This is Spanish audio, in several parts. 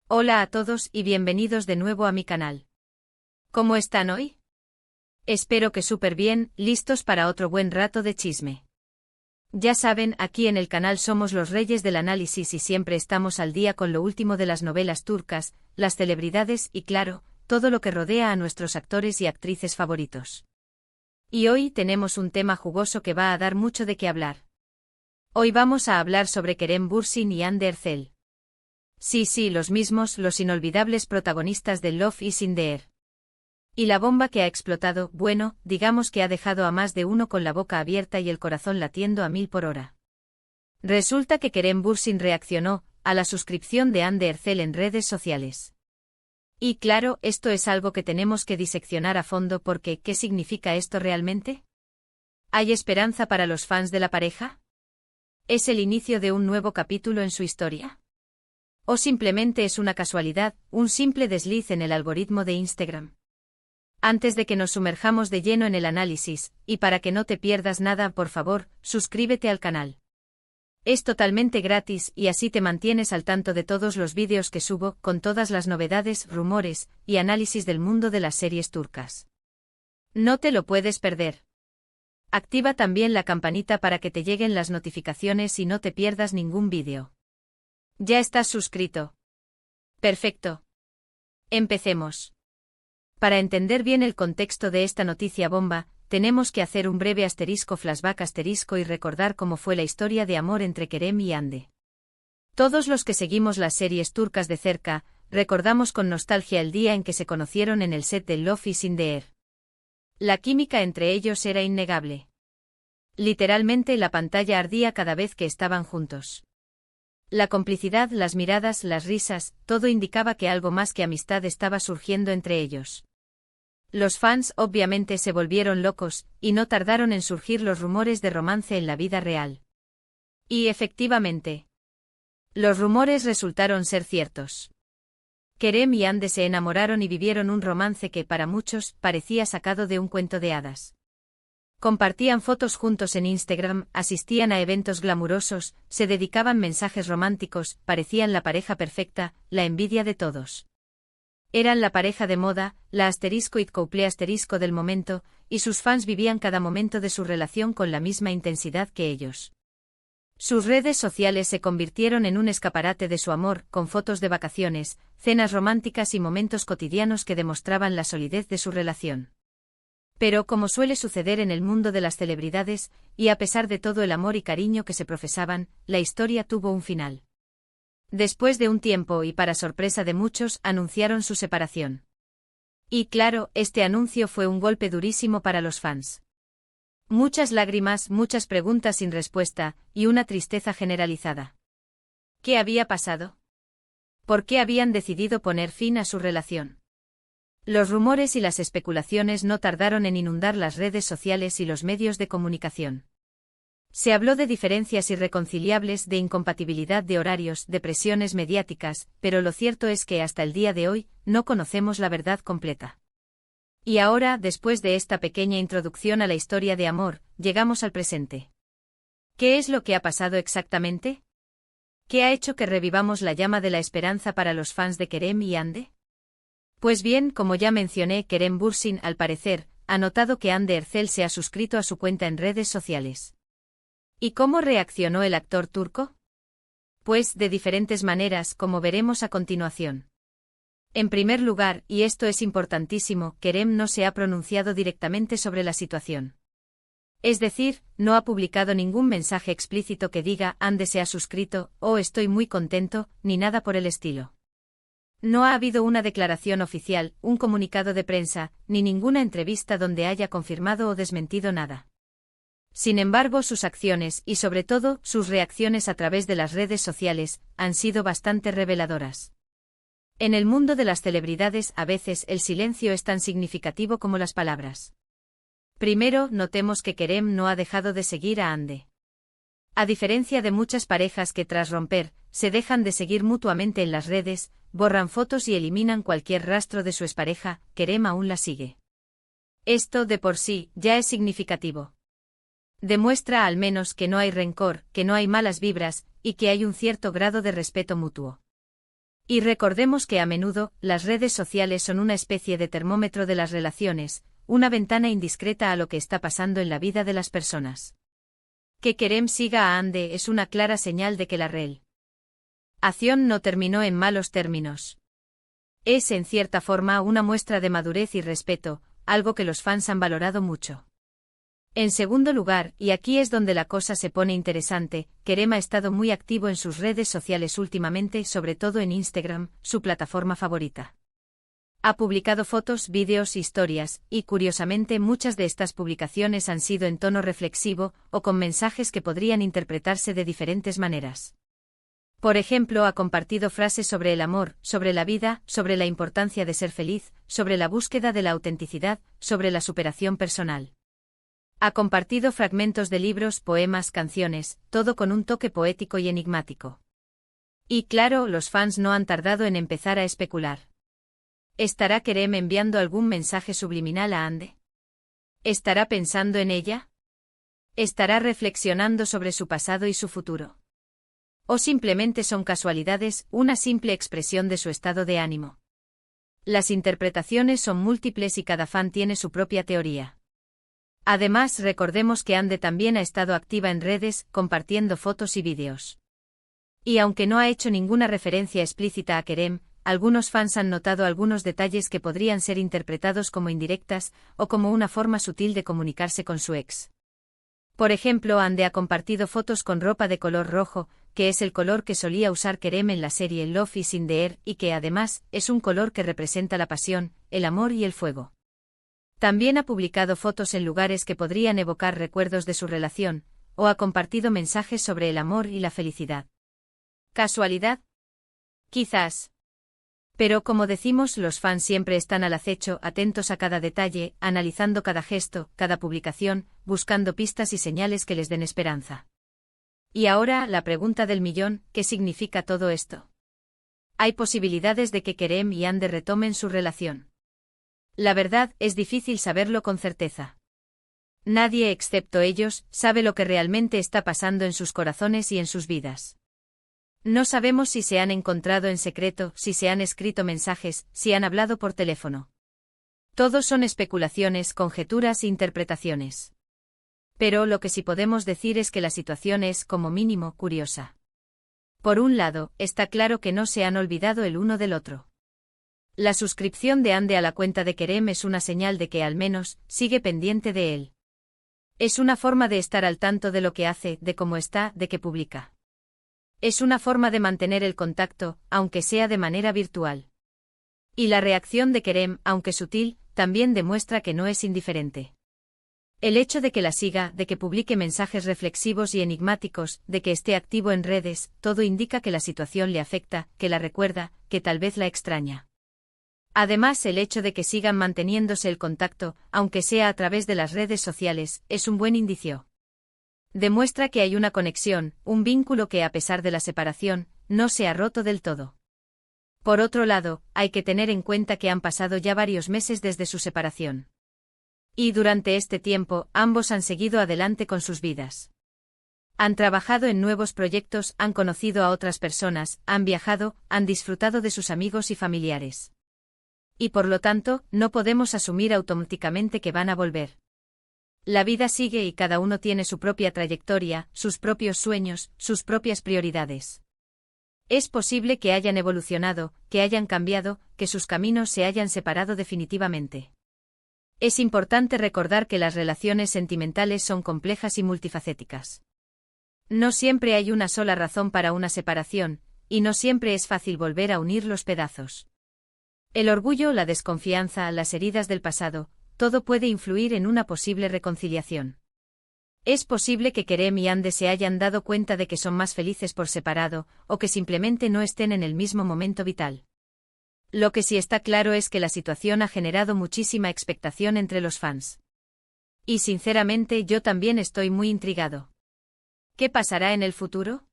Hola a todos y bienvenidos de nuevo a mi canal. ¿Cómo están hoy? Espero que súper bien, listos para otro buen rato de chisme. Ya saben, aquí en el canal somos los reyes del análisis y siempre estamos al día con lo último de las novelas turcas, las celebridades y claro, todo lo que rodea a nuestros actores y actrices favoritos. Y hoy tenemos un tema jugoso que va a dar mucho de qué hablar. Hoy vamos a hablar sobre Kerem Bürsin y Hande Erçel. Sí, los mismos, los inolvidables protagonistas de Love is in the Air. Y la bomba que ha explotado, bueno, digamos que ha dejado a más de uno con la boca abierta y el corazón latiendo a 1000 por hora. Resulta que Kerem Bürsin reaccionó a la suscripción de Hande Erçel en redes sociales. Y claro, esto es algo que tenemos que diseccionar a fondo porque, ¿qué significa esto realmente? ¿Hay esperanza para los fans de la pareja? ¿Es el inicio de un nuevo capítulo en su historia? ¿O simplemente es una casualidad, un simple desliz en el algoritmo de Instagram? Antes de que nos sumerjamos de lleno en el análisis, y para que no te pierdas nada, por favor, suscríbete al canal. Es totalmente gratis y así te mantienes al tanto de todos los vídeos que subo, con todas las novedades, rumores y análisis del mundo de las series turcas. No te lo puedes perder. Activa también la campanita para que te lleguen las notificaciones y no te pierdas ningún vídeo. ¿Ya estás suscrito? Perfecto. Empecemos. Para entender bien el contexto de esta noticia bomba, tenemos que hacer un breve flashback y recordar cómo fue la historia de amor entre Kerem y Hande. Todos los que seguimos las series turcas de cerca, recordamos con nostalgia el día en que se conocieron en el set de Love is in the Air. La química entre ellos era innegable. Literalmente la pantalla ardía cada vez que estaban juntos. La complicidad, las miradas, las risas, todo indicaba que algo más que amistad estaba surgiendo entre ellos. Los fans obviamente se volvieron locos, y no tardaron en surgir los rumores de romance en la vida real. Y efectivamente, los rumores resultaron ser ciertos. Kerem y Hande se enamoraron y vivieron un romance que para muchos parecía sacado de un cuento de hadas. Compartían fotos juntos en Instagram, asistían a eventos glamurosos, se dedicaban mensajes románticos, parecían la pareja perfecta, la envidia de todos. Eran la pareja de moda, la *it couple* del momento, y sus fans vivían cada momento de su relación con la misma intensidad que ellos. Sus redes sociales se convirtieron en un escaparate de su amor, con fotos de vacaciones, cenas románticas y momentos cotidianos que demostraban la solidez de su relación. Pero como suele suceder en el mundo de las celebridades, y a pesar de todo el amor y cariño que se profesaban, la historia tuvo un final. Después de un tiempo y para sorpresa de muchos, anunciaron su separación. Y claro, este anuncio fue un golpe durísimo para los fans. Muchas lágrimas, muchas preguntas sin respuesta, y una tristeza generalizada. ¿Qué había pasado? ¿Por qué habían decidido poner fin a su relación? Los rumores y las especulaciones no tardaron en inundar las redes sociales y los medios de comunicación. Se habló de diferencias irreconciliables, de incompatibilidad de horarios, de presiones mediáticas, pero lo cierto es que hasta el día de hoy, no conocemos la verdad completa. Y ahora, después de esta pequeña introducción a la historia de amor, llegamos al presente. ¿Qué es lo que ha pasado exactamente? ¿Qué ha hecho que revivamos la llama de la esperanza para los fans de Kerem y Hande? Pues bien, como ya mencioné, Kerem Bürsin, al parecer, ha notado que Hande Erçel se ha suscrito a su cuenta en redes sociales. ¿Y cómo reaccionó el actor turco? Pues de diferentes maneras, como veremos a continuación. En primer lugar, y esto es importantísimo, Kerem no se ha pronunciado directamente sobre la situación. Es decir, no ha publicado ningún mensaje explícito que diga Hande se ha suscrito, o estoy muy contento, ni nada por el estilo. No ha habido una declaración oficial, un comunicado de prensa, ni ninguna entrevista donde haya confirmado o desmentido nada. Sin embargo, sus acciones y sobre todo sus reacciones a través de las redes sociales han sido bastante reveladoras. En el mundo de las celebridades a veces el silencio es tan significativo como las palabras. Primero, notemos que Kerem no ha dejado de seguir a Hande. A diferencia de muchas parejas que tras romper, se dejan de seguir mutuamente en las redes, borran fotos y eliminan cualquier rastro de su expareja, Kerem aún la sigue. Esto de por sí ya es significativo. Demuestra al menos que no hay rencor, que no hay malas vibras, y que hay un cierto grado de respeto mutuo. Y recordemos que a menudo, las redes sociales son una especie de termómetro de las relaciones, una ventana indiscreta a lo que está pasando en la vida de las personas. Que Kerem siga a Hande es una clara señal de que la relación no terminó en malos términos. Es, en cierta forma, una muestra de madurez y respeto, algo que los fans han valorado mucho. En segundo lugar, y aquí es donde la cosa se pone interesante, Kerem ha estado muy activo en sus redes sociales últimamente, sobre todo en Instagram, su plataforma favorita. Ha publicado fotos, vídeos, historias, y curiosamente muchas de estas publicaciones han sido en tono reflexivo, o con mensajes que podrían interpretarse de diferentes maneras. Por ejemplo, ha compartido frases sobre el amor, sobre la vida, sobre la importancia de ser feliz, sobre la búsqueda de la autenticidad, sobre la superación personal. Ha compartido fragmentos de libros, poemas, canciones, todo con un toque poético y enigmático. Y claro, los fans no han tardado en empezar a especular. ¿Estará Kerem enviando algún mensaje subliminal a Hande? ¿Estará pensando en ella? ¿Estará reflexionando sobre su pasado y su futuro? ¿O simplemente son casualidades, una simple expresión de su estado de ánimo? Las interpretaciones son múltiples y cada fan tiene su propia teoría. Además, recordemos que Hande también ha estado activa en redes, compartiendo fotos y vídeos. Y aunque no ha hecho ninguna referencia explícita a Kerem, algunos fans han notado algunos detalles que podrían ser interpretados como indirectas, o como una forma sutil de comunicarse con su ex. Por ejemplo, Hande ha compartido fotos con ropa de color rojo, que es el color que solía usar Kerem en la serie Love is in the Air y que además, es un color que representa la pasión, el amor y el fuego. También ha publicado fotos en lugares que podrían evocar recuerdos de su relación, o ha compartido mensajes sobre el amor y la felicidad. ¿Casualidad? Quizás. Pero como decimos, los fans siempre están al acecho, atentos a cada detalle, analizando cada gesto, cada publicación, buscando pistas y señales que les den esperanza. Y ahora, la pregunta del millón, ¿qué significa todo esto? ¿Hay posibilidades de que Kerem y Hande retomen su relación? La verdad, es difícil saberlo con certeza. Nadie excepto ellos sabe lo que realmente está pasando en sus corazones y en sus vidas. No sabemos si se han encontrado en secreto, si se han escrito mensajes, si han hablado por teléfono. Todos son especulaciones, conjeturas e interpretaciones. Pero lo que sí podemos decir es que la situación es, como mínimo, curiosa. Por un lado, está claro que no se han olvidado el uno del otro. La suscripción de Hande a la cuenta de Kerem es una señal de que al menos, sigue pendiente de él. Es una forma de estar al tanto de lo que hace, de cómo está, de qué publica. Es una forma de mantener el contacto, aunque sea de manera virtual. Y la reacción de Kerem, aunque sutil, también demuestra que no es indiferente. El hecho de que la siga, de que publique mensajes reflexivos y enigmáticos, de que esté activo en redes, todo indica que la situación le afecta, que la recuerda, que tal vez la extraña. Además, el hecho de que sigan manteniéndose el contacto, aunque sea a través de las redes sociales, es un buen indicio. Demuestra que hay una conexión, un vínculo que a pesar de la separación, no se ha roto del todo. Por otro lado, hay que tener en cuenta que han pasado ya varios meses desde su separación. Y durante este tiempo, ambos han seguido adelante con sus vidas. Han trabajado en nuevos proyectos, han conocido a otras personas, han viajado, han disfrutado de sus amigos y familiares. Y por lo tanto, no podemos asumir automáticamente que van a volver. La vida sigue y cada uno tiene su propia trayectoria, sus propios sueños, sus propias prioridades. Es posible que hayan evolucionado, que hayan cambiado, que sus caminos se hayan separado definitivamente. Es importante recordar que las relaciones sentimentales son complejas y multifacéticas. No siempre hay una sola razón para una separación, y no siempre es fácil volver a unir los pedazos. El orgullo, la desconfianza, las heridas del pasado, todo puede influir en una posible reconciliación. Es posible que Kerem y Hande se hayan dado cuenta de que son más felices por separado, o que simplemente no estén en el mismo momento vital. Lo que sí está claro es que la situación ha generado muchísima expectación entre los fans. Y sinceramente yo también estoy muy intrigado. ¿Qué pasará en el futuro?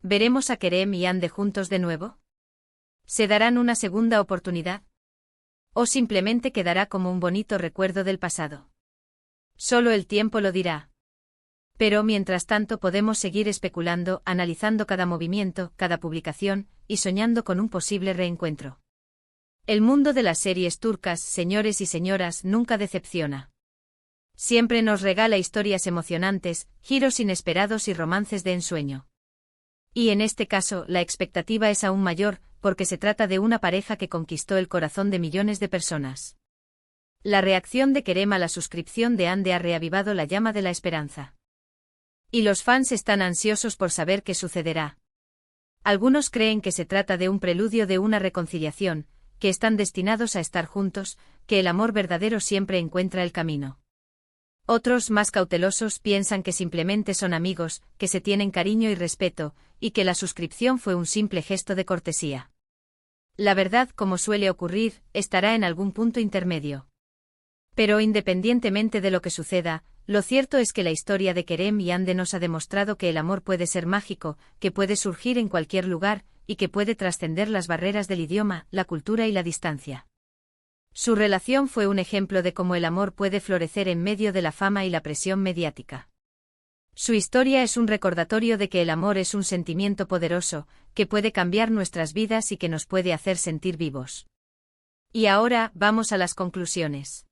¿Veremos a Kerem y Hande juntos de nuevo? ¿Se darán una segunda oportunidad? ¿O simplemente quedará como un bonito recuerdo del pasado? Solo el tiempo lo dirá. Pero mientras tanto podemos seguir especulando, analizando cada movimiento, cada publicación, y soñando con un posible reencuentro. El mundo de las series turcas, señores y señoras, nunca decepciona. Siempre nos regala historias emocionantes, giros inesperados y romances de ensueño. Y en este caso, la expectativa es aún mayor, porque se trata de una pareja que conquistó el corazón de millones de personas. La reacción de Kerem a la suscripción de Hande ha reavivado la llama de la esperanza. Y los fans están ansiosos por saber qué sucederá. Algunos creen que se trata de un preludio de una reconciliación, que están destinados a estar juntos, que el amor verdadero siempre encuentra el camino. Otros, más cautelosos, piensan que simplemente son amigos, que se tienen cariño y respeto, y que la suscripción fue un simple gesto de cortesía. La verdad, como suele ocurrir, estará en algún punto intermedio. Pero independientemente de lo que suceda, lo cierto es que la historia de Kerem y Hande nos ha demostrado que el amor puede ser mágico, que puede surgir en cualquier lugar, y que puede trascender las barreras del idioma, la cultura y la distancia. Su relación fue un ejemplo de cómo el amor puede florecer en medio de la fama y la presión mediática. Su historia es un recordatorio de que el amor es un sentimiento poderoso, que puede cambiar nuestras vidas y que nos puede hacer sentir vivos. Y ahora, vamos a las conclusiones.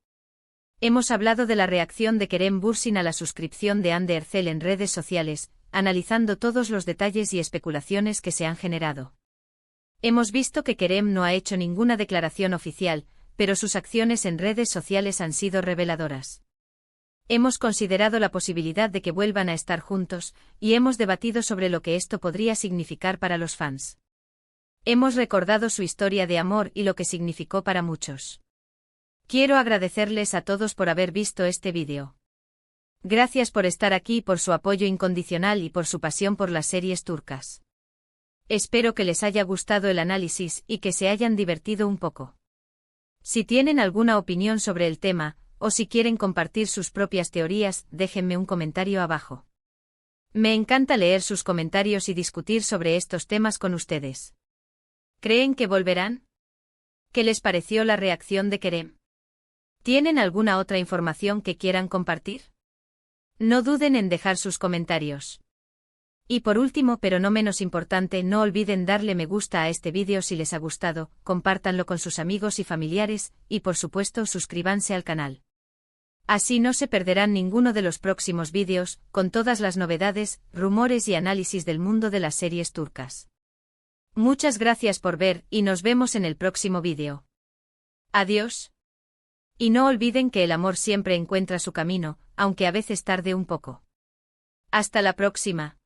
Hemos hablado de la reacción de Kerem Bürsin a la suscripción de Hande Erçel en redes sociales, analizando todos los detalles y especulaciones que se han generado. Hemos visto que Kerem no ha hecho ninguna declaración oficial, pero sus acciones en redes sociales han sido reveladoras. Hemos considerado la posibilidad de que vuelvan a estar juntos, y hemos debatido sobre lo que esto podría significar para los fans. Hemos recordado su historia de amor y lo que significó para muchos. Quiero agradecerles a todos por haber visto este vídeo. Gracias por estar aquí, por su apoyo incondicional y por su pasión por las series turcas. Espero que les haya gustado el análisis y que se hayan divertido un poco. Si tienen alguna opinión sobre el tema, o si quieren compartir sus propias teorías, déjenme un comentario abajo. Me encanta leer sus comentarios y discutir sobre estos temas con ustedes. ¿Creen que volverán? ¿Qué les pareció la reacción de Kerem? ¿Tienen alguna otra información que quieran compartir? No duden en dejar sus comentarios. Y por último, pero no menos importante, no olviden darle me gusta a este vídeo si les ha gustado, compártanlo con sus amigos y familiares, y por supuesto suscríbanse al canal. Así no se perderán ninguno de los próximos vídeos, con todas las novedades, rumores y análisis del mundo de las series turcas. Muchas gracias por ver, y nos vemos en el próximo vídeo. Adiós. Y no olviden que el amor siempre encuentra su camino, aunque a veces tarde un poco. Hasta la próxima.